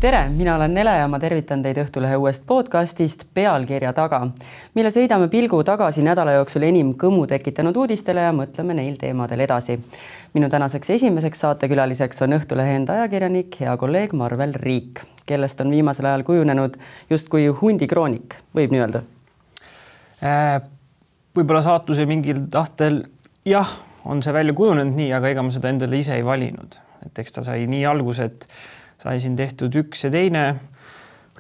Tere, mina olen Nele ja ma tervitan teid Õhtulehe uuest podcastist Pealkirja taga, mille sõidame pilgu tagasi nädala jooksul enim kõmu tekitanud uudistele ja mõtleme neil teemadel edasi. Minu tänaseks esimeseks saatekülaliseks on Õhtulehe enda ajakirjanik, hea kolleeg Marvel Riik, kellest on viimasel ajal kujunenud justkui hundikroonik, võib nii öelda? Võib-olla saatuse mingil tahtel, jah, on see välja kujunenud nii, aga ega ma seda endale ise ei valinud. Et eks ta sai nii algus, et sai siin tehtud üks ja teine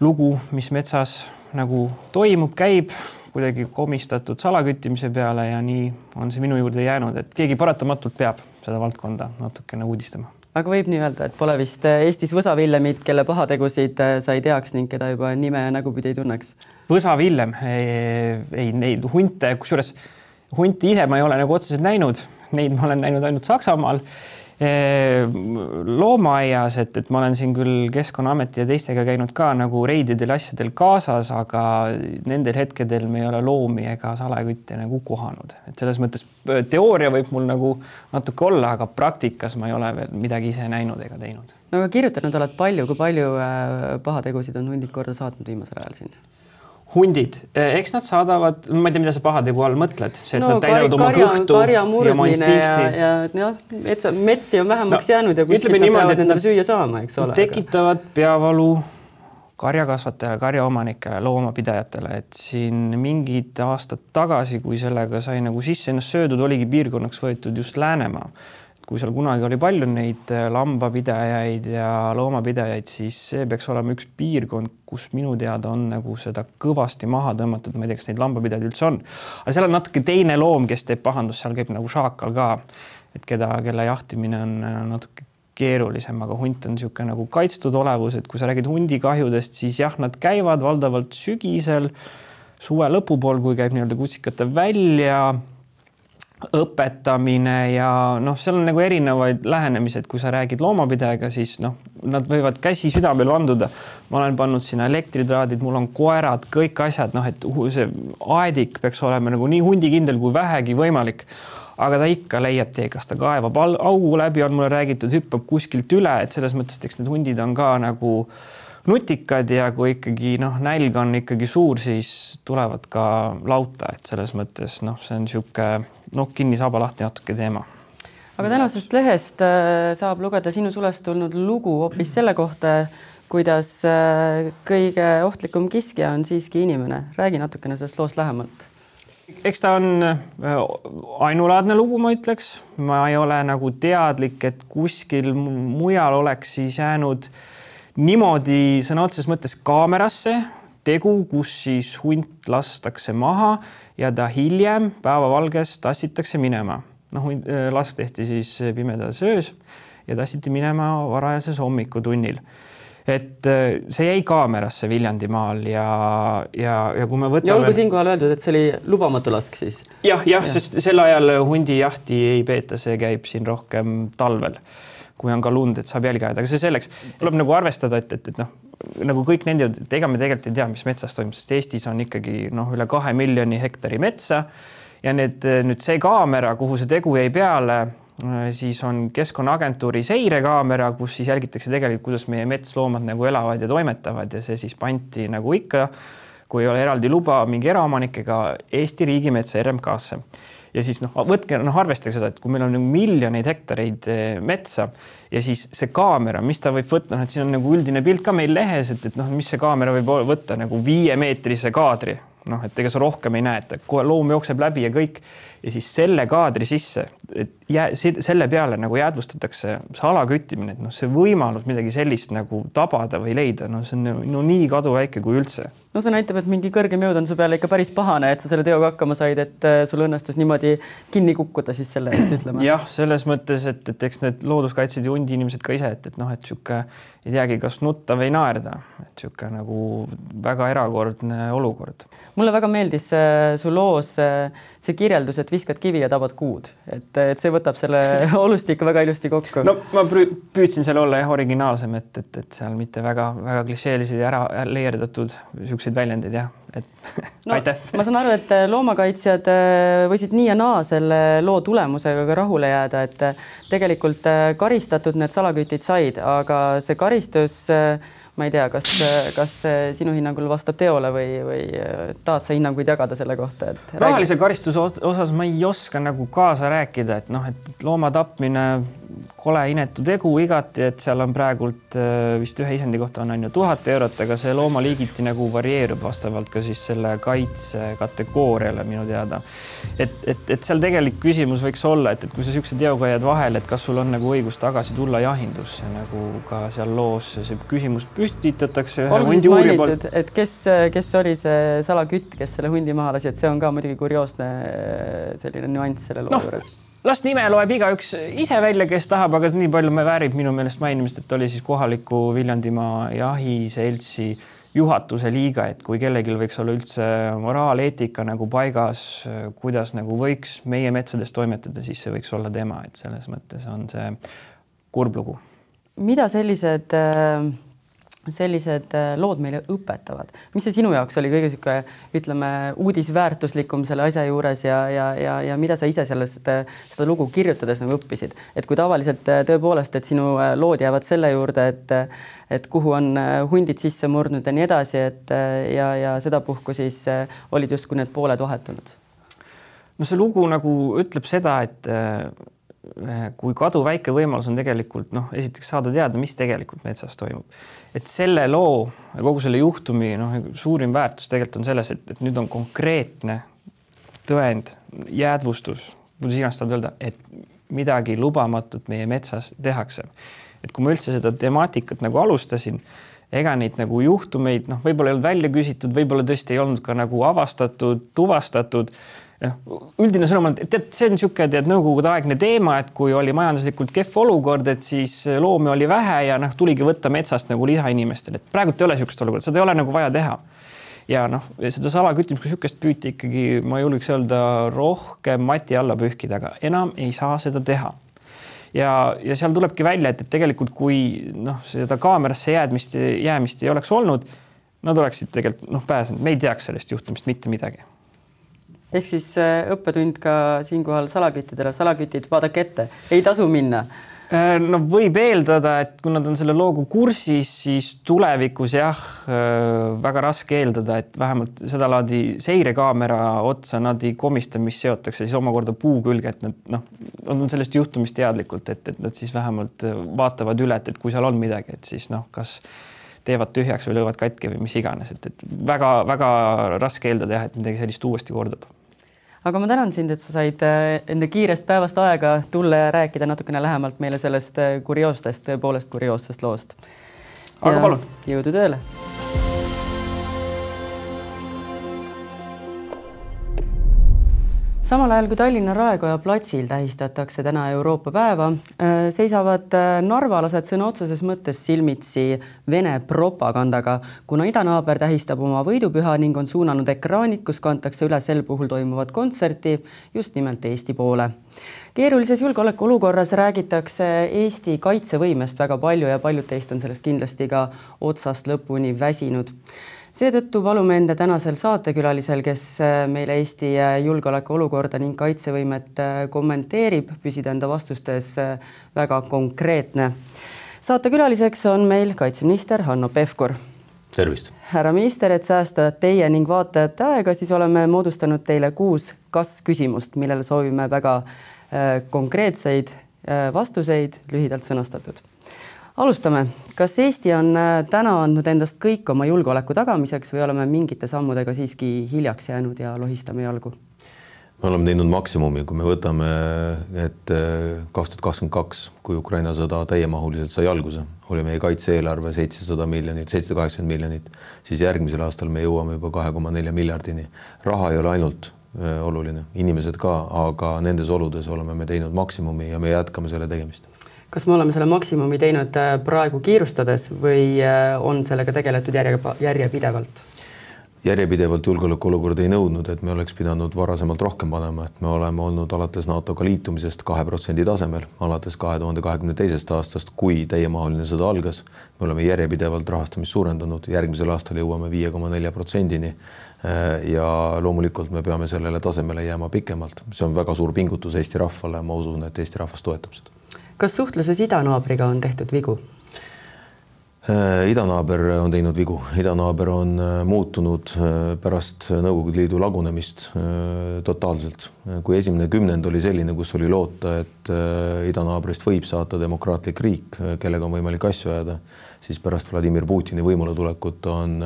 lugu, mis metsas nagu toimub, käib, kuidagi komistatud salaküttimise peale ja nii on see minu juurde jäänud, et keegi paratamatult peab seda valdkonda natukene uudistama. Aga võib nii öelda, et pole vist Eestis Võsa Villemit, kelle pahategusid sai teaks ning keda juba nime ja nägupidi ei tunneks? Võsa Villem, ei neid hunte, kusjuures hunti ise ma ei ole nagu otseselt näinud, neid ma olen näinud ainult Saksamaal loomaaias, et ma olen siin küll Keskkonnaameti ja teistega käinud ka nagu reididel asjadel kaasas, aga nendel hetkedel me ei ole loomi ega salakütte nagu kohanud. Et selles mõttes teooria võib mul nagu natuke olla, aga praktikas ma ei ole veel midagi ise näinud ega teinud. No aga kirjutanud oled palju, kui palju pahategusid on hundid korda saatnud viimasel ajal siin? Hundid, eks nad saadavad, ma ei tea, mida sa pahategu all mõtled, see, et nad täidavad oma kõhtu ja oma instinkstid. Ja metsi on vähemaks jäänud ja kuskilt nad peavad endale süüa saama, eks ole. Tekitavad peavalu karjakasvatajale, karjaomanikele, loomapidajatele, et siin mingid aastad tagasi, kui sellega sai nagu sisse ennast söödud, oligi piirkonnaks võetud just Läänemaa. Kui seal kunagi oli palju neid lambapidajaid ja loomapidajaid, siis see peaks olema üks piirkond, kus minu teada on nagu seda kõvasti maha tõmmatud. Ma ei tea, kas neid lambapidajaid üldse on. Aga seal on natuke teine loom, kes teeb pahandust, seal käib nagu šaakal ka, et kelle jahtimine on natuke keerulisem, aga hunt on niisugune nagu kaitstud olevus, et kui sa räägid hundikahjudest, siis jah, nad käivad valdavalt sügisel, suve lõpupool, kui käib nii-öelda kutsikate välja õpetamine ja seal on nagu erinevaid lähenemised, kui sa räägid loomapidajaga, siis nad võivad käsi südamel vanduda. Ma olen pannud sinna elektritraadid, mul on koerad, kõik asjad, et see aedik peaks olema nagu nii hundikindel kui vähegi võimalik, aga ta ikka leiab tee, kas ta kaevab augu läbi, on mulle räägitud, hüppab kuskilt üle, et selles mõttes, eks need hundid on ka nagu nutikad ja kui ikkagi nälg on ikkagi suur, siis tulevad ka lauta, et selles mõttes see on siuke kinni saaba lahti natuke teema. Aga tänasest lehest saab lugeda sinu sulest tulnud lugu hoopis selle kohta, kuidas kõige ohtlikum kiskja on siiski inimene. Räägi natukene sellest loost lähemalt. Eks ta on ainulaadne lugu, ma ütleks. Ma ei ole nagu teadlik, et kuskil mujal oleks siis jäänud niimoodi sõna otseses mõttes kaamerasse tegu, kus siis hunt lastakse maha ja ta hiljem päevavalges tassitakse minema. Lask tehti siis pimedas öös ja tassiti minema varajases hommikutunnil. Et see jäi kaamerasse Viljandimaal ja kui me võtame... Ja olgu siinkohal öeldud, et see oli lubamatu lask siis? Jah, sest sel ajal hundijahti ei peeta, see käib siin rohkem talvel, kui on ka lund, et saab jälgi ajada. Aga see selleks tuleb nagu arvestada, et nagu kõik nende, ega me tegelikult ei tea, mis metsas toimub, sest Eestis on ikkagi üle 2 miljoni hektari metsa ja nüüd see kaamera, kuhu see tegu jäi peale, siis on Keskkonnaagentuuri seirekaamera, kus siis jälgitakse tegelikult, kuidas meie metsloomad nagu elavad ja toimetavad ja see siis panti nagu ikka, kui ei ole eraldi luba mingi eraomanikega Eesti riigimetsa RMK-sse. Ja siis võtke, arvestage seda, et kui meil on miljoneid hektareid metsa ja siis see kaamera, mis ta võib võtta, et siin on nagu üldine pilt ka meil lehes, et mis see kaamera võib võtta nagu 5-meetrise kaadri, et ega sa rohkem ei näe, et loom jookseb läbi ja kõik ja siis selle kaadri sisse, selle peale nagu jäädvustatakse salaküttimine, et see võimalus midagi sellist nagu tabada või leida, see on nii kaduväike kui üldse. See näitab, et mingi kõrgem jõud on su peale ikka päris pahane, et sa selle teoga hakkama said, et sul õnnestus niimoodi kinni kukkuda siis selle eest ütlema. Jah, selles mõttes, et eks need looduskaitsed ja hundi inimesed ka ise, et siuke ei teagi, kas nutta või naerda, et siuke nagu väga erakordne olukord. Mulle väga meeldis su loos see kirjeldus, et viskad kivi ja tabad kuud, et see võtab selle olusti ikka väga ilusti kokku. Ma püüdsin seal olla originaalsem, et seal mitte väga klišeelised ja ära leierdatud siukseid väljendeid, jah. aitäh. Ma saan aru, et loomakaitsjad võisid nii ja naa selle loo tulemusega ka rahule jääda, et tegelikult karistatud need salakütid said, aga see karistus, ma ei tea, kas sinu hinnangul vastab teole või tahad sa hinnanguid jagada selle kohta? Rahalise karistuse osas ma ei oska nagu kaasa rääkida, et looma tapmine kole inetu tegu igati, et seal on praegult vist ühe isendi kohta on 1000 eurot, aga see loomaliigiti nagu varieerub vastavalt ka siis selle kaitse kategooriale minu teada. Et seal tegelik küsimus võiks olla, et kui sa siukse teoga jääd vahele, et kas sul on nagu õigus tagasi tulla jahindusse, nagu ka seal loos see küsimus püstitatakse ühe hundi uurija poolt. Et kes oli see salakütt, kes selle hundi maha lasi, et see on ka muidugi kurioosne selline nüanss selle loo juures. Las nime loeb igaüks ise välja, kes tahab, aga nii palju me väärib minu meelest mainimist, et oli siis kohaliku Viljandimaa jahiseltsi juhatuse liiga, et kui kellelgi võiks olla üldse moraaleetika nagu paigas, kuidas nagu võiks meie metsades toimetada, siis see võiks olla tema, et selles mõttes on see kurb lugu. Mida sellised lood meile õpetavad? Mis see sinu jaoks oli kõige siuke, ütleme, uudisväärtuslikum selle asja juures ja mida sa ise seda lugu kirjutades nagu õppisid? Et kui tavaliselt tõepoolest, et sinu lood jäävad selle juurde, et kuhu on hundid sisse murdnud ja nii edasi, ja sedapuhku siis olid justkui need pooled vahetunud? No see lugu nagu ütleb seda, et kui kaduväike võimalus on tegelikult, esiteks saada teada, mis tegelikult metsas toimub. Et selle loo ja kogu selle juhtumi suurim väärtus tegelikult on selles, et nüüd on konkreetne tõend, jäädvustus, kuidas iganes tahad öelda, et midagi lubamatut meie metsas tehakse. Et kui ma üldse seda temaatikat nagu alustasin, ega neid nagu juhtumeid, võib-olla ei olnud välja küsitud, võib-olla tõesti ei olnud ka nagu avastatud, tuvastatud. Üldine sõnum on, et see on siuke nõukogude aegne teema, et kui oli majanduslikult kehv olukord, et siis loomi oli vähe ja tuligi võtta metsast nagu lisainimestel, et praegult ei ole siukest olukorda, seda ei ole nagu vaja teha. Ja seda salaküttimist, kui siukest püüti ikkagi, ma julgeks öelda, rohkem mati alla pühkida, aga enam ei saa seda teha. Ja seal tulebki välja, et tegelikult kui seda kaamerasse jäämist ei oleks olnud, nad oleksid tegelikult pääsenud, me ei teaks sellest juhtumist mitte midagi. Ehk siis õppetund ka siinkohal salaküttidele, salakütid, vaadake ette, ei tasu minna. Võib eeldada, et kui nad on selle loogu kursis, siis tulevikus väga raske eeldada, et vähemalt seda laadi seirekaamera otsa nad ei komista, mis seotakse siis omakorda puu külge, et nad on sellest juhtumist teadlikult, et nad siis vähemalt vaatavad üle, et kui seal on midagi, et siis kas teevad tühjaks või löövad katki või mis iganes, et väga raske eeldada, et midagi sellist uuesti kordub. Aga ma tänan sind, et sa said enda kiirest päevast aega tulla ja rääkida natukene lähemalt meile sellest tõepoolest kurioossest loost. Aga palun. Jõudu tööle. Samal ajal, kui Tallinna Raekoja platsil tähistatakse täna Euroopa päeva, seisavad narvalased sõna otseses mõttes silmitsi Vene propagandaga, kuna idanaaber tähistab oma võidupüha ning on suunanud ekraanid, kus kantakse üle sel puhul toimuvat kontserti just nimelt Eesti poole. Keerulises julgeolekuolukorras räägitakse Eesti kaitsevõimest väga palju ja paljud teist on sellest kindlasti ka otsast lõpuni väsinud. Seetõttu palume enda tänasel saatekülalisel, kes meile Eesti julgeolekuolukorda ning kaitsevõimet kommenteerib, püsida enda vastustes väga konkreetne. Saatekülaliseks on meil kaitseminister Hanno Pevkur. Tervist. Härra minister, et säästa teie ning vaatajate aega, siis oleme moodustanud teile 6 kas-küsimust, millele soovime väga konkreetseid vastuseid lühidalt sõnastatud. Alustame. Kas Eesti on täna andnud endast kõik oma julgeoleku tagamiseks või oleme mingite sammudega siiski hiljaks jäänud ja lohistame jalgu? Me oleme teinud maksimumi, kui me võtame, et 2022, kui Ukraina sõda täiemahuliselt sai alguse, oli meie kaitse-eelarve 700 miljonit, 780 miljonit, siis järgmisel aastal me jõuame juba 2,4 miljardini. Raha ei ole ainult oluline, inimesed ka, aga nendes oludes oleme me teinud maksimumi ja me jätkame selle tegemist. Kas me oleme selle maksimumi teinud praegu kiirustades või on sellega tegeletud järjepidevalt? järjepidevalt julgeolekuolukord ei nõudnud, et me oleks pidanud varasemalt rohkem panema, et me oleme olnud alates NATO-ga liitumisest 2% tasemel, alates 2022. aastast, kui täiemahuline sõda algas. Me oleme järjepidevalt rahastamist suurendanud, järgmisel aastal jõuame 5,4%-ni ja loomulikult me peame sellele tasemele jääma pikemalt. See on väga suur pingutus Eesti rahvale, ma usun, et Eesti rahvas toetab seda. Kas suhtluses idanaabriga on tehtud vigu? Idanaaber on teinud vigu. Idanaaber on muutunud pärast Nõukogude Liidu lagunemist totaalselt. Kui esimene kümnend oli selline, kus oli loota, et idanaabrist võib saata demokraatlik riik, kellega on võimalik asju ajada, siis pärast Vladimir Putini võimule tulekut on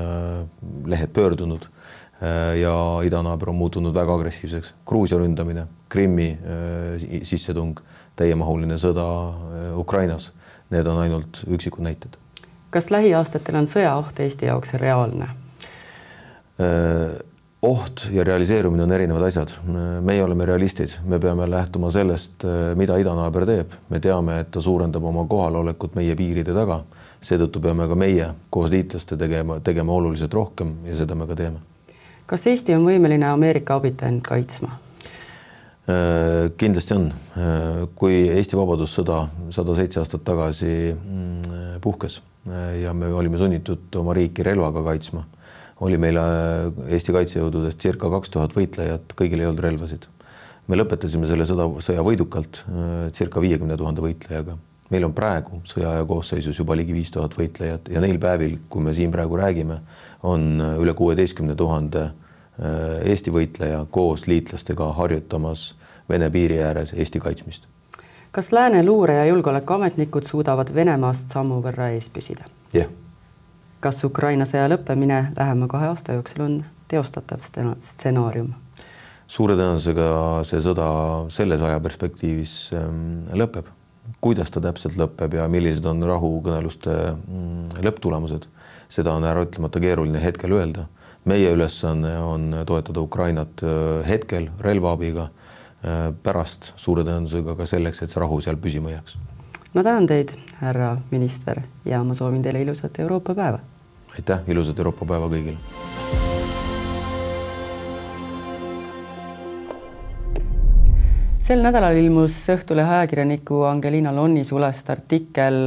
lehed pöördunud ja idanaaber on muutunud väga agressiivseks. Gruusia ründamine, Krimmi sissetung, täiemahuline sõda Ukrainas. Need on ainult üksikud näited. Kas lähiaastatel on sõjaoht Eesti jaoks reaalne? Oht ja realiseerumine on erinevad asjad. Meie oleme realistid. Me peame lähtuma sellest, mida idanaaber teeb. Me teame, et ta suurendab oma kohalolekut meie piiride taga. Seetõttu peame ka meie koos liitlaste tegema oluliselt rohkem ja seda me ka teeme. Kas Eesti on võimeline Ameerika abita end kaitsma? Kindlasti on. Kui Eesti vabadussõda 107 aastat tagasi puhkes ja me olime sunnitud oma riiki relvaga kaitsma, oli meil Eesti kaitsejõududest circa 2000 võitlejat, kõigil ei olnud relvasid. Me lõpetasime selle sõja võidukalt circa 50 000 võitlejaga. Meil on praegu sõjaaja koosseisus juba ligi 5000 võitlejat ja neil päevil, kui me siin praegu räägime, on üle 16 000 Eesti võitleja koos liitlastega harjutamas Vene piiri ääres Eesti kaitsmist. Kas lääne luure ja julgeolekuametnikud suudavad Venemaast sammu võrra ees püsida? Jah. Kas Ukraina sõja lõppemine lähema 2 aasta jooksul on teostatav stsenaarium? Suure tõenäosusega see sõda selles ajaperspektiivis lõpeb. Kuidas ta täpselt lõpeb ja millised on rahukõneluste lõpptulemused, seda on ära ütlemata keeruline hetkel öelda. Meie ülesanne on toetada Ukrainat hetkel relvaabiga, pärast suure tõenäosusega ka selleks, et see rahu seal püsima jääks. Ma tänan teid, härra minister, ja ma soovin teile ilusat Euroopa päeva. Aitäh, ilusat Euroopa päeva kõigile. Sel nädalal ilmus Õhtulehe ajakirjaniku Angelina Lonni sulest artikkel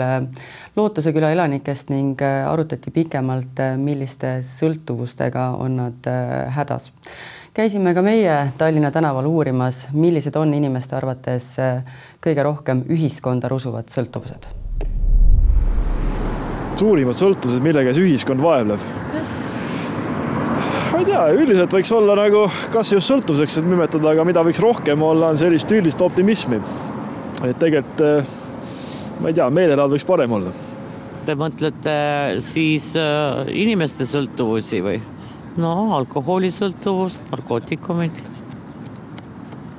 Lootuseküla elanikest ning arutati pikemalt, milliste sõltuvustega on nad hädas. Käisime ka meie Tallinna tänaval uurimas, millised on inimeste arvates kõige rohkem ühiskonda rusuvad sõltuvused. Suurimad sõltuvused, millega see ühiskond vaevleb? Ma ei tea, üldiselt võiks olla nagu, kas just sõltuvuseks, et nimetada, aga mida võiks rohkem olla, on sellist üldist optimismi. Et tegelikult, ma ei tea, meelelaad võiks parem olla. Te mõtlete siis inimeste sõltuvusi või? No, alkohoolisõltuvus, narkootikumid.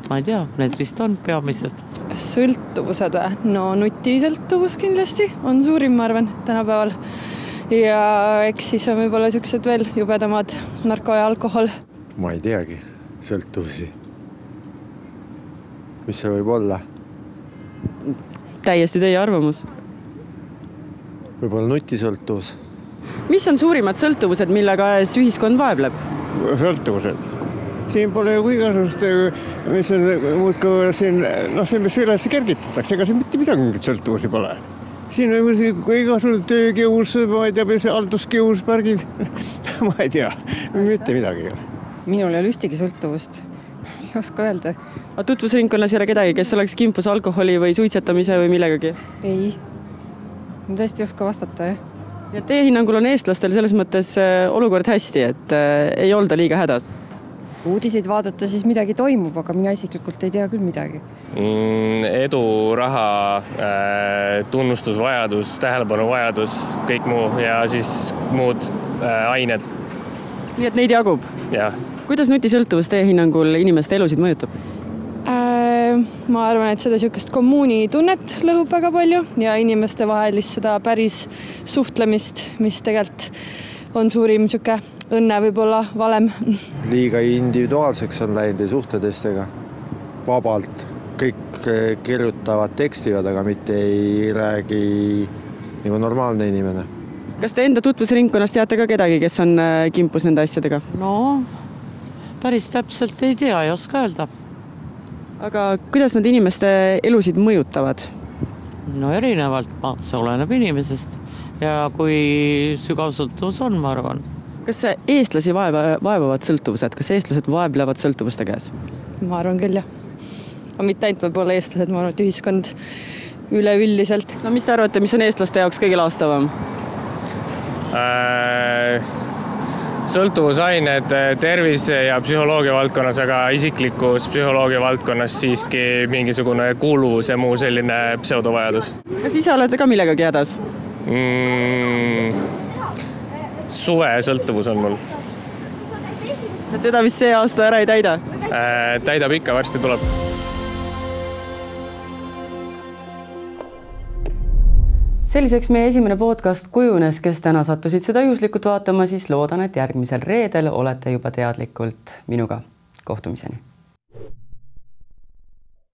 Ma ei tea, need vist on peamised. Sõltuvused või? No nutisõltuvus kindlasti on suurim, ma arvan, tänapäeval. Ja eks siis on võib-olla sellised veel jubedamad narko ja alkohol. Ma ei teagi sõltuvusi. Mis see võib olla? Täiesti teie arvamus. Võib-olla nutisõltuvus. Mis on suurimad sõltuvused, millega ühiskond vaevleb? Sõltuvused. Siin pole ju igasugust, mis muudku siin, see mis üles kergitatakse, ega see mitte midagi sõltuvusi pole. Siin on igasugune töökius, ma ei tea, halduskius, pärgid, ma ei tea, mitte midagi. Minul ei ole ühtegi sõltuvust, ei oska öelda. A tutvusringkonnas ei ole kedagi, kes oleks kimpus alkoholi või suitsetamise või millegagi? Ei, ma tõesti ei oska vastata, jah. Ja teie hinnangul on eestlastel selles mõttes olukord hästi, et ei olda liiga hädas? Uudiseid vaadata siis midagi toimub, aga mina isiklikult ei tea küll midagi. Edu, raha, tunnustusvajadus, tähelepanuvajadus, kõik muu ja siis muud ained. Nii et neid jagub? Jah. Kuidas nutisõltuvus teie hinnangul inimeste elusid mõjutab? Ma arvan, et seda niisugust kommuunitunnet lõhub väga palju ja inimeste vahelist seda päris suhtlemist, mis tegelikult on suurim niisugune õnne võib-olla valem. Liiga individuaalseks on läinud ja suhte teistega vabalt. Kõik kirjutavad, tekstivad, aga mitte ei räägi nagu normaalne inimene. Kas te enda tutvusringkonnast teate ka kedagi, kes on kimpus nende asjadega? No, päris täpselt ei tea, ei oska öelda. Aga kuidas nad inimeste elusid mõjutavad? No erinevalt, see oleneb inimesest ja kui sügav sõltuvus on, ma arvan. Kas eestlasi vaevavad sõltuvused? Kas eestlased vaeblevad sõltuvuste käes? Ma arvan küll, jah. Aga mitte ainult võib-olla eestlased, ma arvan, et ühiskond üleüldiselt. No mis te arvate, mis on eestlaste jaoks kõige laastavam? Sõltuvusained tervise ja psühholoogia valdkonnas, aga isiklikus psühholoogia valdkonnas siiski mingisugune kuuluvus ja muu selline pseudovajadus. Kas ise olete ka millegagi hädas? Suve sõltuvus on mul. Seda vist see aasta ära ei täida? Täidab ikka, varsti tuleb. Selliseks meie esimene podcast kujunes, kes täna sattusid seda juhuslikult vaatama, siis loodan, et järgmisel reedel olete juba teadlikult minuga. Kohtumiseni!